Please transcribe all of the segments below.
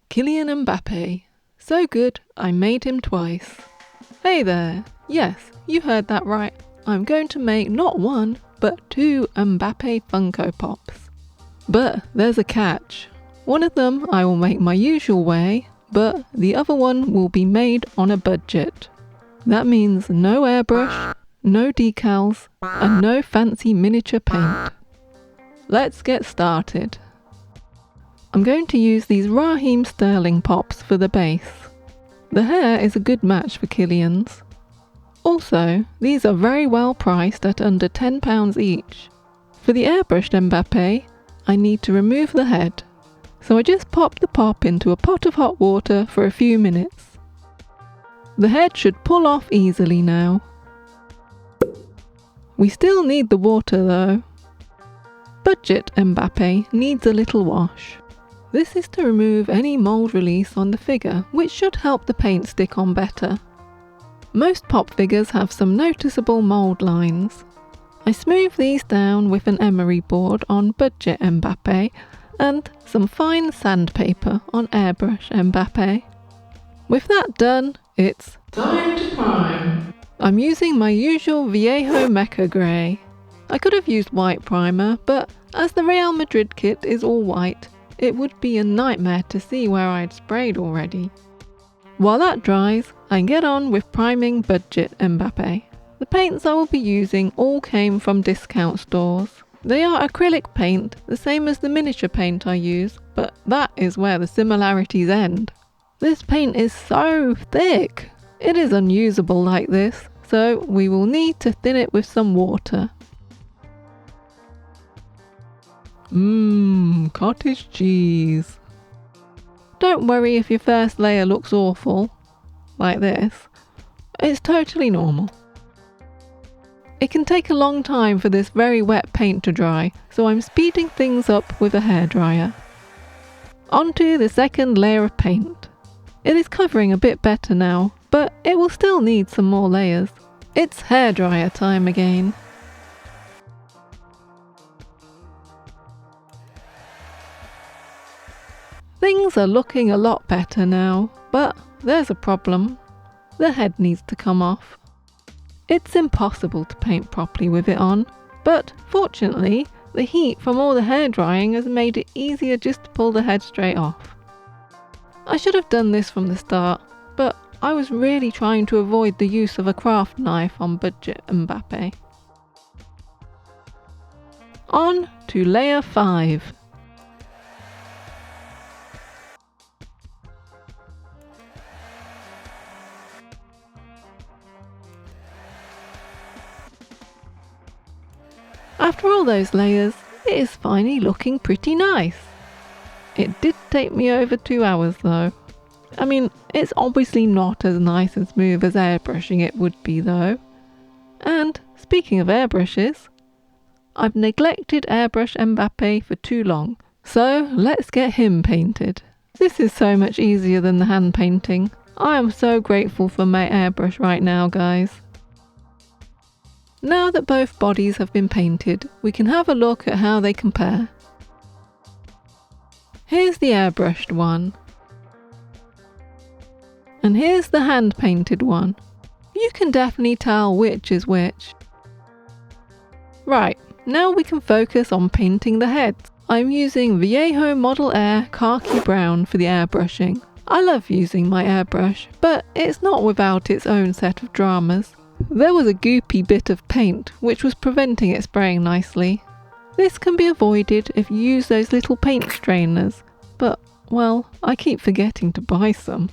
Kylian Mbappé. So good, I made him twice. Hey there, yes, you heard that right. I'm going to make not one, but 2 Mbappé Funko Pops. But there's a catch. One of them I will make my usual way, but the other one will be made on a budget. That means no airbrush, no decals, and no fancy miniature paint. Let's get started. I'm going to use these Raheem Sterling pops for the base. The hair is a good match for Kylian's. Also, these are very well priced at under £10 each. For the airbrushed Mbappé, I need to remove the head. So I just pop the pop into a pot of hot water for a few minutes. The head should pull off easily now. We still need the water though. Budget Mbappé needs a little wash. This is to remove any mould release on the figure, which should help the paint stick on better. Most pop figures have some noticeable mould lines. I smooth these down with an emery board on Budget Mbappé and some fine sandpaper on Airbrush Mbappé. With that done, it's time to prime. I'm using my usual Viejo Mecha Grey. I could have used white primer, but as the Real Madrid kit is all white, it would be a nightmare to see where I'd sprayed already. While that dries, I get on with priming Budget Mbappé. The paints I will be using all came from discount stores. They are acrylic paint, the same as the miniature paint I use, but that is where the similarities end. This paint is so thick! It is unusable like this, so we will need to thin it with some water. Cottage cheese. Don't worry if your first layer looks awful, like this. It's totally normal. It can take a long time for this very wet paint to dry, so I'm speeding things up with a hairdryer. Onto the second layer of paint. It is covering a bit better now, but it will still need some more layers. It's hairdryer time again. Things are looking a lot better now, but there's a problem. The head needs to come off. It's impossible to paint properly with it on, but fortunately, the heat from all the hair drying has made it easier just to pull the head straight off. I should have done this from the start, but I was really trying to avoid the use of a craft knife on Budget Mbappé. On to layer 5. After all those layers, it is finally looking pretty nice. It did take me over 2 hours though. I mean, it's obviously not as nice and smooth as airbrushing it would be though. And speaking of airbrushes, I've neglected Airbrush Mbappé for too long, so let's get him painted. This is so much easier than the hand painting. I am so grateful for my airbrush right now, guys. Now that both bodies have been painted, we can have a look at how they compare. Here's the airbrushed one. And here's the hand-painted one. You can definitely tell which is which. Right, now we can focus on painting the heads. I'm using Viejo Model Air Khaki Brown for the airbrushing. I love using my airbrush, but it's not without its own set of dramas. There was a goopy bit of paint which was preventing it spraying nicely. This can be avoided if you use those little paint strainers, but, well, I keep forgetting to buy some.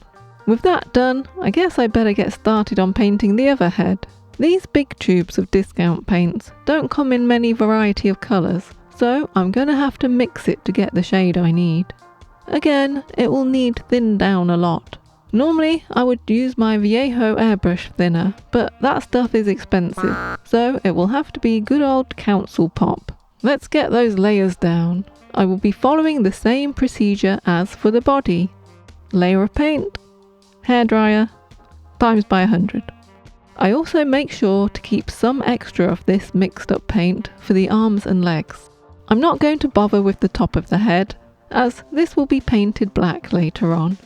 With that done, I guess I better get started on painting the other head. These big tubes of discount paints don't come in many variety of colours, so I'm going to have to mix it to get the shade I need. Again, it will need thinned down a lot. Normally, I would use my Viejo airbrush thinner, but that stuff is expensive, so it will have to be good old council pop. Let's get those layers down. I will be following the same procedure as for the body. Layer of paint, hairdryer, times by 100. I also make sure to keep some extra of this mixed up paint for the arms and legs. I'm not going to bother with the top of the head, as this will be painted black later on.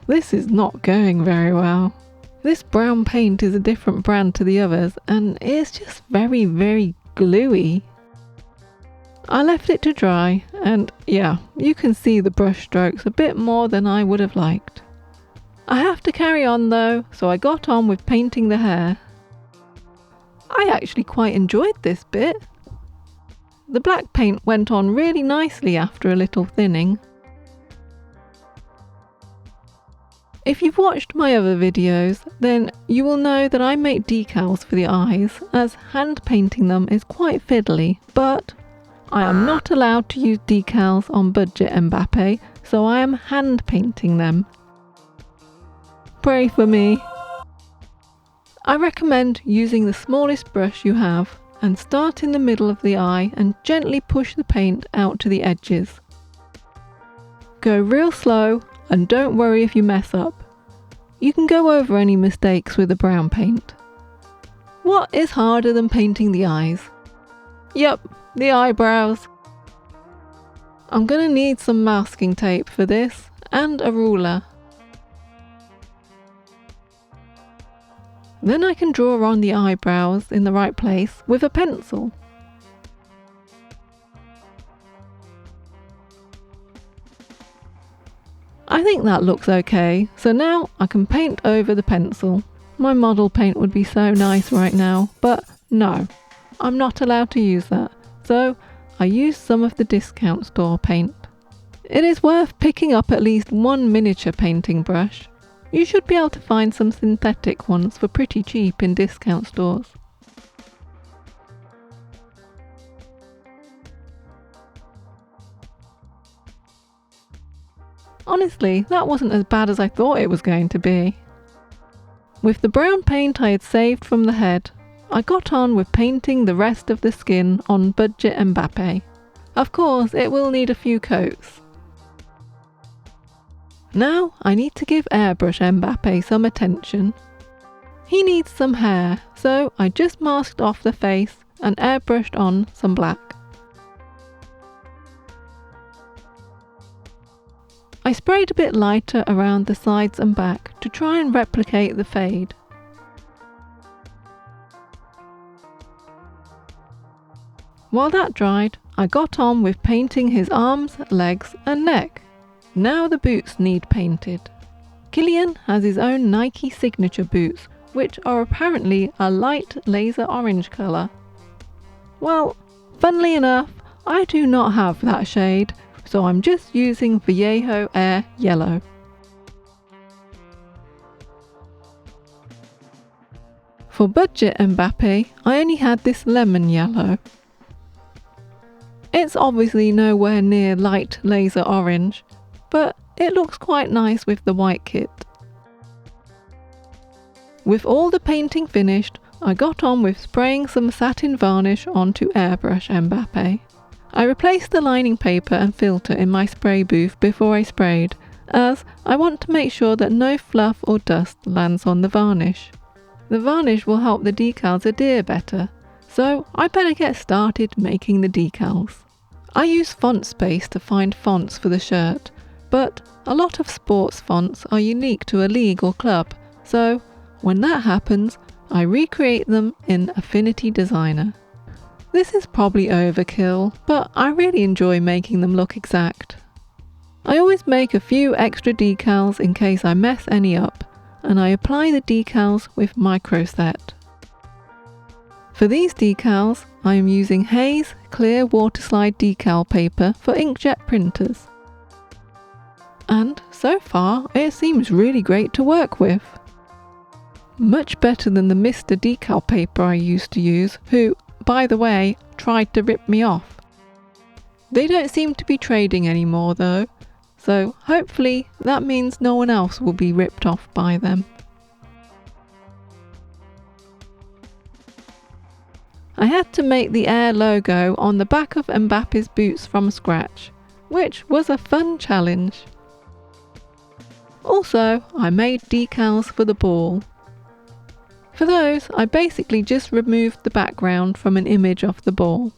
This is not going very well. This brown paint is a different brand to the others and it's just very gluey. I left it to dry and yeah, you can see the brush strokes a bit more than I would have liked. I have to carry on though, so I got on with painting the hair. I actually quite enjoyed this bit. The black paint went on really nicely after a little thinning. If you've watched my other videos, then you will know that I make decals for the eyes, as hand painting them is quite fiddly, but I am not allowed to use decals on budget Mbappé, so I am hand painting them. Pray for me. I recommend using the smallest brush you have and start in the middle of the eye and gently push the paint out to the edges. Go real slow and don't worry if you mess up. You can go over any mistakes with the brown paint. What is harder than painting the eyes? Yep, the eyebrows. I'm gonna need some masking tape for this and a ruler. Then I can draw on the eyebrows in the right place with a pencil. I think that looks okay, so now I can paint over the pencil. My model paint would be so nice right now, but no, I'm not allowed to use that, so I use some of the discount store paint. It is worth picking up at least one miniature painting brush. You should be able to find some synthetic ones for pretty cheap in discount stores. Honestly, that wasn't as bad as I thought it was going to be. With the brown paint I had saved from the head, I got on with painting the rest of the skin on budget Mbappé. Of course, it will need a few coats. Now I need to give Airbrush Mbappé some attention. He needs some hair, so I just masked off the face and airbrushed on some black. I sprayed a bit lighter around the sides and back to try and replicate the fade. While that dried, I got on with painting his arms, legs and neck. Now the boots need painted. Kylian has his own Nike signature boots, which are apparently a light laser orange colour. Well, funnily enough, I do not have that shade, so I'm just using Vallejo Air Yellow. For budget Mbappé, I only had this lemon yellow. It's obviously nowhere near light laser orange, but it looks quite nice with the white kit. With all the painting finished, I got on with spraying some satin varnish onto Airbrush Mbappé. I replaced the lining paper and filter in my spray booth before I sprayed, as I want to make sure that no fluff or dust lands on the varnish. The varnish will help the decals adhere better, so I better get started making the decals. I use Font Space to find fonts for the shirt, but a lot of sports fonts are unique to a league or club, so when that happens, I recreate them in Affinity Designer. This is probably overkill, but I really enjoy making them look exact. I always make a few extra decals in case I mess any up, and I apply the decals with Microset. For these decals, I am using Hayes clear waterslide decal paper for inkjet printers. And so far, it seems really great to work with. Much better than the Mr. Decal paper I used to use, who, by the way, tried to rip me off. They don't seem to be trading anymore though, so hopefully that means no one else will be ripped off by them. I had to make the Air logo on the back of Mbappe's boots from scratch, which was a fun challenge. Also, I made decals for the ball. For those, I basically just removed the background from an image of the ball.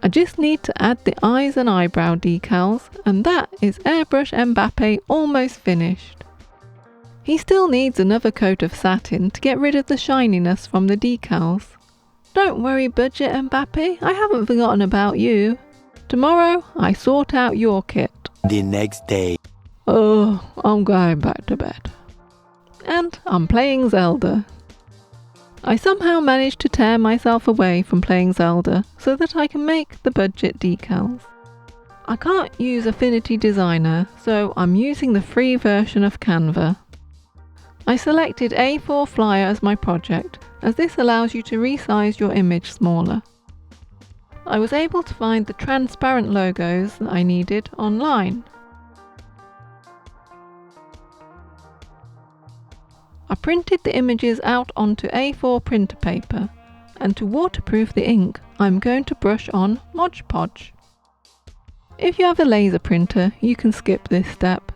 I just need to add the eyes and eyebrow decals, and that is Airbrush Mbappé almost finished. He still needs another coat of satin to get rid of the shininess from the decals. Don't worry, Budget Mbappé, I haven't forgotten about you. Tomorrow I sort out your kit. The next day. Oh, I'm going back to bed. And I'm playing Zelda. I somehow managed to tear myself away from playing Zelda so that I can make the budget decals. I can't use Affinity Designer, so I'm using the free version of Canva. I selected A4 Flyer as my project, as this allows you to resize your image smaller. I was able to find the transparent logos that I needed online. I printed the images out onto A4 printer paper, and to waterproof the ink, I'm going to brush on Mod Podge. If you have a laser printer, you can skip this step.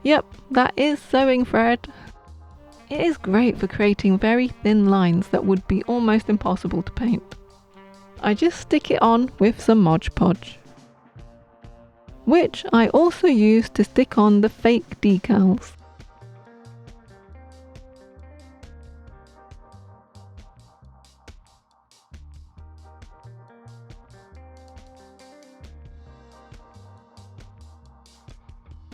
Yep, that is sewing thread. It is great for creating very thin lines that would be almost impossible to paint. I just stick it on with some Mod Podge, which I also use to stick on the fake decals.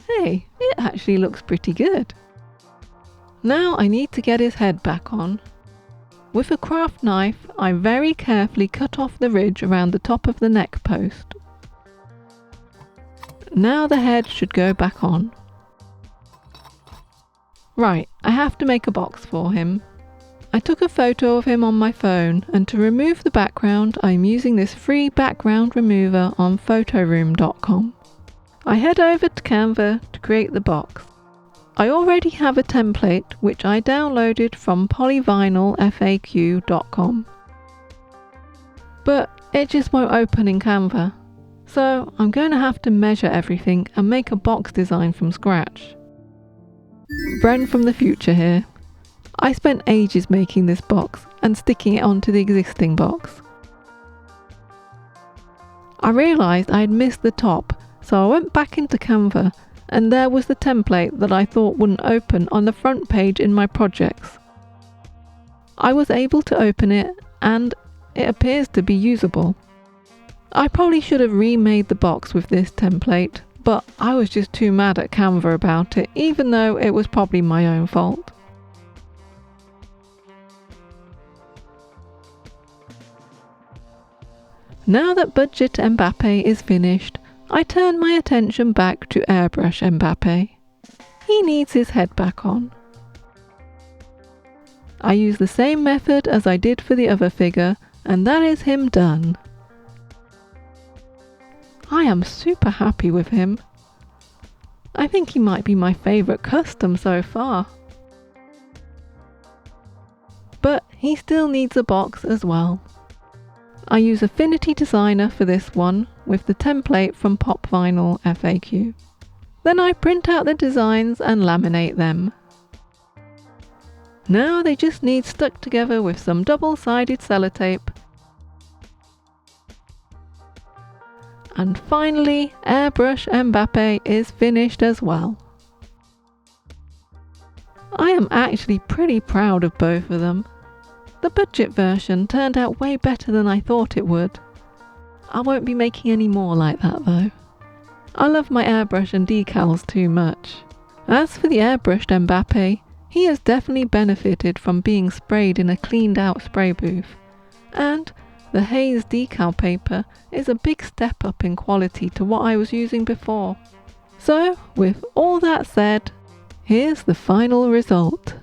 Hey, it actually looks pretty good. Now I need to get his head back on. With a craft knife, I very carefully cut off the ridge around the top of the neck post. Now the head should go back on. Right, I have to make a box for him. I took a photo of him on my phone, and to remove the background, I'm using this free background remover on photoroom.com. I head over to Canva to create the box. I already have a template which I downloaded from polyvinylfaq.com. But it just won't open in Canva, so I'm going to have to measure everything and make a box design from scratch. Bren from the future here. I spent ages making this box and sticking it onto the existing box. I realised I had missed the top, so I went back into Canva, and there was the template that I thought wouldn't open on the front page in my projects. I was able to open it, and it appears to be usable. I probably should have remade the box with this template, but I was just too mad at Canva about it, even though it was probably my own fault. Now that Budget Mbappé is finished, I turn my attention back to Airbrush Mbappé. He needs his head back on. I use the same method as I did for the other figure, and that is him done. I am super happy with him. I think he might be my favourite custom so far. But he still needs a box as well. I use Affinity Designer for this one with the template from Pop Vinyl FAQ. Then I print out the designs and laminate them. Now they just need stuck together with some double-sided sellotape. And finally, Airbrush Mbappé is finished as well. I am actually pretty proud of both of them. The budget version turned out way better than I thought it would. I won't be making any more like that though. I love my airbrush and decals too much. As for the airbrushed Mbappé, he has definitely benefited from being sprayed in a cleaned out spray booth. And the Haze decal paper is a big step up in quality to what I was using before. So, with all that said, here's the final result.